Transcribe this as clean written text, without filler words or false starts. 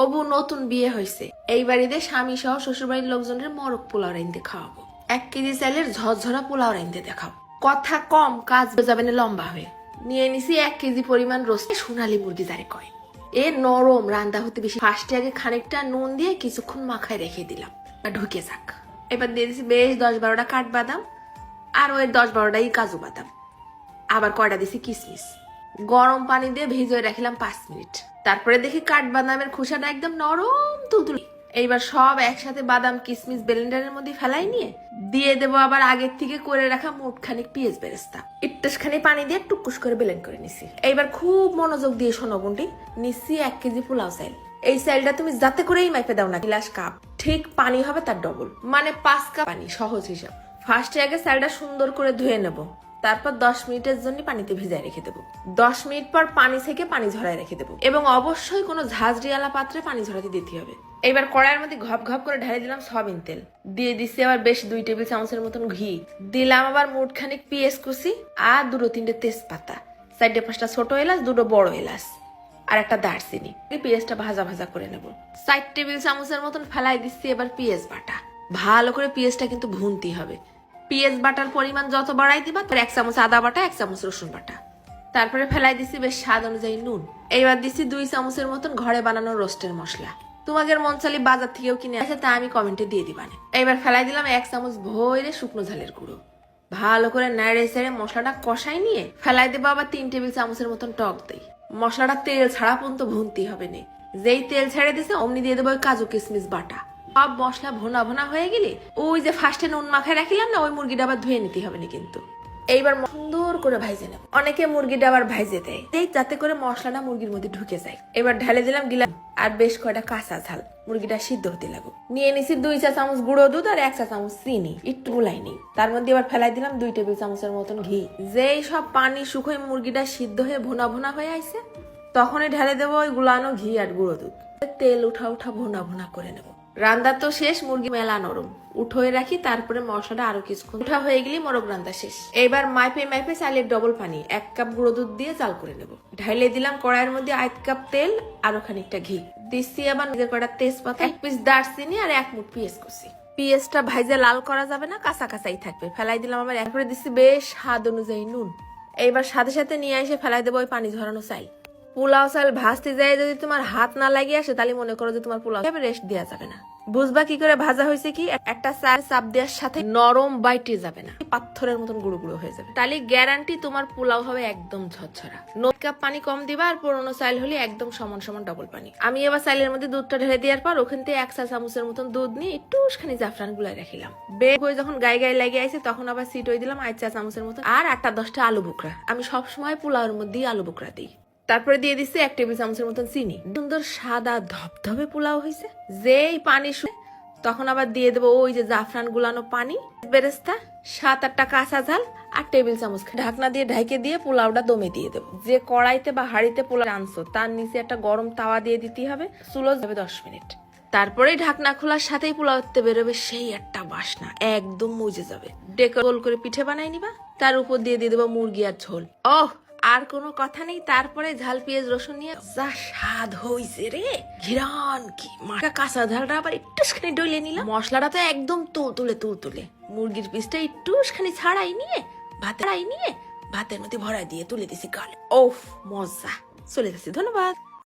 অবু নতুন বিয়ে হয়েছে, এই বাড়িতে স্বামী সহ শ্বশুর বাড়ির লোকজনের মরক পোলাও রাইন্দে খাওয়াবো। 1 কেজি চালের ঝরঝরা পোলাও রাইন্দে দেখাও। কথা কম কাজ যাবে না লম্বা হয়ে। নিয়ে নিছি 1 কেজি পরিমাণ রোস্ট সোনালী মুরগি যারে কয়। এ নরম রান্দা হতে বেশি ফার্স্টে আগে খানিকটা নুন দিয়ে কিছুক্ষণ মাখায় রেখে দিলাম, ঢুকে যাক। এবার দিয়ে দিছি বেশ 10-12টা কাঠবাদাম, আর ওই 10-12টাই কাজু বাদাম, আবার কয়টা দিছি কিশমিশ। গরম পানি দিয়ে ভিজিয়ে রাখলাম 5 মিনিট। তারপরে দেখি কাঠবাদামের খোসাটা একদম নরম তুলতুলে। এইবার সব একসাথে বাদাম কিশমিশ ব্লেন্ডারের মধ্যে ফেলাই নিয়ে দিয়ে দেবো আবার আগের থেকে করে রাখা মুঠখানিক পেঁয়াজ বেরেস্তা। একটুখানি পানি দিয়ে টুকুস করে ব্লেন্ড করে নিছি। এইবার খুব মনোযোগ দিয়ে শোনো গুন্টি, নিচ্ছি 1 কেজি পোলাও চাল। এই চালটা তুমি যাতে করেই মাইপে দাও না গ্লাস কাপ, ঠিক পানি হবে তার ডবল, মানে 5 কাপ পানি, সহজ হিসাব। ফার্স্টে আগে চালটা সুন্দর করে ধুয়ে নেবো, তারপর 10 মিনিটের জন্য পানিতে ভিজায় রেখে দেবো। 10 মিনিট পর পানি থেকে পানি ঝরায় রেখে দেবো, এবং অবশ্যই কোনো ঝাঁঝরিয়ালা পাত্রে পানি ঝরাতে দিতে হবে। এবার কড়াইয়ের মধ্যে ঘপ ঘপ করে ঢেলে দিলাম সয়াবিন তেল, দিয়ে দিচ্ছি আবার বেশ 2 টেবিল চামচের মতন ঘি, দিলাম আবার মুঠখানিক পেঁয়াজ কুচি আর 2-3টে তেজপাতা, 4-5টা ছোট এলাচ, 2টো বড় এলাচ, আর একটা দারচিনি। পেঁয়াজটা ভাজা ভাজা করে নেব। 4 টেবিল চামচের মতন ফেলাই দিচ্ছি এবার পেঁয়াজ বাটা। ভালো করে পেঁয়াজটা কিন্তু ভুনতে হবে। পেঁয়াজ বাটার পরিমাণ যত বাড়াই দিবা, 1 চামচ আদা বাটা, 1 চামচ রসুন বাটা। তারপরে ফেলাই দিচ্ছি বেশ স্বাদ অনুযায়ী নুন। এইবার দিচ্ছি 2 চামচের মতন ঘরে বানানো রোস্টের মশলা। তোমাদের মন চাইলে বাজার থেকেও কিনে আসে, তা আমি কমেন্টে দিয়ে দিবানে। এইবার ফেলাই দিলাম 1 চামচ ভরে শুকনো ঝালের গুঁড়ো। ভালো করে নেড়ে চেড়ে মশলাটা কষাই নিয়ে ফেলাই দেবো আবার 3 টেবিল চামচের মতন টক দই। মশলাটা তেল ছাড়া পর্যন্ত ভুনতে হবে না। যেই তেল ছেড়ে দিছে অমনি দিয়ে দেবো কাজু কিশমিশ বাটা। সব মশলা ভোনা ভোনা হয়ে গেলে ওই যে ফার্স্টে নুন মাখায় রাখিলাম না, ওই মুরগিটা আবার ধুয়ে নিতে হবে না কিন্তু। এইবার সুন্দর করে ভাইজে নেব। অনেকে মুরগিটা আবার ভাইজে দেয়, যাতে করে মশলাটা মুরগির মধ্যে ঢুকে যায়। এবার ঢেলে দিলাম গিলাস আর বেশ কয়টা কাঁচা ঝাল, মুরগিটা সিদ্ধ হতে লাগো। নিয়ে নিছি 2 চা চামচ গুঁড়ো দুধ আর 1 চা চামচ চিনি, একটু গুলাই নি। তার মধ্যে এবার ফেলাই দিলাম 2 টেবিল চামচের মতন ঘি। যেই সব পানি শুকোয় মুরগিটা সিদ্ধ হয়ে ভোনা ভোনা হয়ে আইছে, তখনই ঢেলে দেবো ওই গুলানো ঘি আর গুঁড়ো দুধ। তেল উঠা উঠা ভোনা ভোনা করে নেব। রান্না তো শেষ, মুরগি মেলা নরম, উঠোয় রাখি। তারপরে মশলাটা আরো কিছুক্ষণ উঠা হয়ে গেলে মোরগ রান্না শেষ। এবার মাইপে মাইপে চালের ডবল পানি 1 কাপ গুঁড়ো দুধ দিয়ে চাল করে নেব। ঢাইলে দিলাম কড়াইয়ের মধ্যে 1 কাপ তেল, আরো খানিকটা ঘি। দিচ্ছি আবার নিজের কটা তেজপাতা, 1 পিস দারচিনি আর 1 মুঠ পেঁয়াজ কুচি। পেঁয়াজটা ভাইজে লাল করা যাবে না, কাঁচা কাঁচাই থাকবে। ফেলাই দিলাম আবার। এরপরে দিচ্ছি বেশ স্বাদ অনুযায়ী নুন। এইবার সাথে সাথে নিয়ে এসে ফেলাই দেবো ওই পানি ঝরানো চাল। পোলাও চাল ভাজতে যায় যদি তোমার হাত না লাগিয়ে আসে, তাহলে মনে করো যে তোমার পোলাও রেস্ট দেওয়া যাবে না। বুঝবা কি করে ভাজা হয়েছে কি, একটা চাপ দেওয়ার সাথে নরম বাইটে যাবে না, পাথরের মতন গুঁড়ো গুঁড়ো হয়ে যাবে। তাহলে গ্যারান্টি তোমার পোলাও হবে একদম ঝরঝরা। 9 কাপ পানি কম দিবা, আর পুরোনো চাল হলে একদম সমান সমান ডবল পানি। আমি এবার চালের মধ্যে দুধটা ঢেলে দেওয়ার পর ওখান থেকে 1 চা চামচের মতন দুধ নিয়ে একটুখানি জাফরান গুলাই রাখিলাম। বেগ হয়ে যখন গায়ে গায়ে লেগে আইছে, তখন আবার সিট হয়ে দিলাম 1 চা চামচের মতন, আর 8-10টা আলু বোকরা। আমি সবসময় পোলাওর মধ্যেই আলু বোকরা দিই। তারপরে দিয়ে দিচ্ছি 1 টেবিল চামচের মতন চিনি। সুন্দর সাদা ধবধবে পোলাও হয়েছে। যেই পানি তখন আবার দিয়ে দেবো ওই যে জাফরান গুলানো পানি, বেরেস্তা, 7-8টা কাঁচা ঝাল, আর টেবিল চামচ। ঢাকনা দিয়ে ঢাকে দিয়ে পোলাওটা দমে দিয়ে দেবো। যে কড়াইতে বা হাঁড়িতে পোলাও আনছো, তার নিচে একটা গরম তাওয়া দিয়ে দিতে হবে। চুলো যাবে 10 মিনিট। তারপরেই ঢাকনা খোলার সাথেই পোলাওতে বেরোবে সেই একটা বাসনা, একদম মজে যাবে। গোল করে পিঠে বানাই নিবা, তার উপর দিয়ে দেবো মুরগি আর ঝোল। ওহ, আর কোনো কথা নেই। তারপরে ঝাল পেঁয়াজ রসুন নিয়ে যা স্বাদ হইছে রে, ঘিরান কি মাখা। কাঁচা ঝালটা আবার একটুখানি ডলে নিলাম। মশলাটা তো একদম তুলতুলে। মুরগির পিসটা একটুখানি ছাড়াই নিয়ে ভাতের মধ্যে ভরাই দিয়ে তুলে দিছি গালে। ওফ, মজা। চলে যাচ্ছি, ধন্যবাদ।